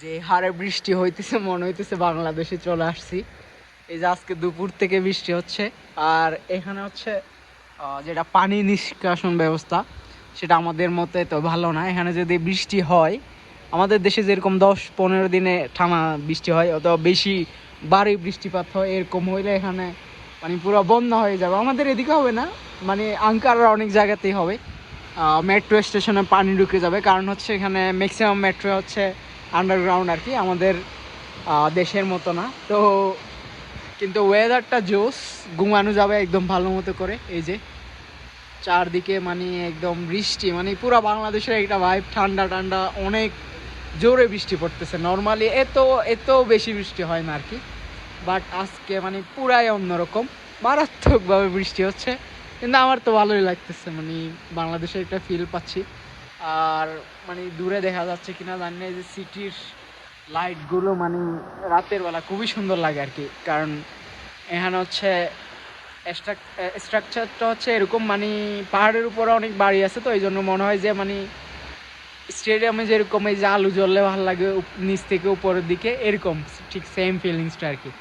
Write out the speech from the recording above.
যে হারে বৃষ্টি হইতেছে মনে হইতেছে বাংলাদেশে চলে আসছি। এই যে আজকে দুপুর থেকে বৃষ্টি হচ্ছে, আর এখানে হচ্ছে যেটা পানি নিষ্কাশন ব্যবস্থা সেটা আমাদের মতে তো ভালো না। এখানে যদি বৃষ্টি হয়, আমাদের দেশে যেরকম 10-15 দিনে টানা বৃষ্টি হয় অথবা বেশি ভারী বৃষ্টিপাত হয়, এরকম হইলে এখানে মানে পুরো বন্যা হয়ে যাবে। আমাদের এদিকে হবে না, মানে আঙ্কারার অনেক জায়গাতেই হবে। মেট্রো স্টেশনে পানি ঢুকে যাবে, কারণ হচ্ছে এখানে ম্যাক্সিমাম মেট্রো হচ্ছে আন্ডারগ্রাউন্ড আর কি, আমাদের দেশের মতো না তো। কিন্তু ওয়েদারটা জোস, ঘুমানো যাবে একদম ভালো মতো করে। এই যে চারদিকে মানে একদম বৃষ্টি, মানে পুরো বাংলাদেশের একটা ভাইব, ঠান্ডা ঠান্ডা, অনেক জোরে বৃষ্টি পড়তেছে। নর্মালি এত এত বেশি বৃষ্টি হয় না আর কি, বাট আজকে মানে পুরাই অন্যরকম, মারাত্মকভাবে বৃষ্টি হচ্ছে। কিন্তু আমার তো ভালোই লাগতেছে, মানে বাংলাদেশে একটা ফিল পাচ্ছি। আর মানে দূরে দেখা যাচ্ছে কিনা জানি না, এই যে সিটির লাইটগুলো মানে রাতের বেলা খুবই সুন্দর লাগে আর কি। কারণ এখানে হচ্ছে স্ট্রাকচারটা হচ্ছে এরকম, মানে পাহাড়ের উপরে অনেক বাড়ি আছে, তো এই জন্য মনে হয় যে মানে স্টেডিয়ামে যেরকম এই যে আলু জ্বললে ভালো লাগে নিচ থেকে উপরের দিকে, এরকম ঠিক সেম ফিলিংসটা আর কি।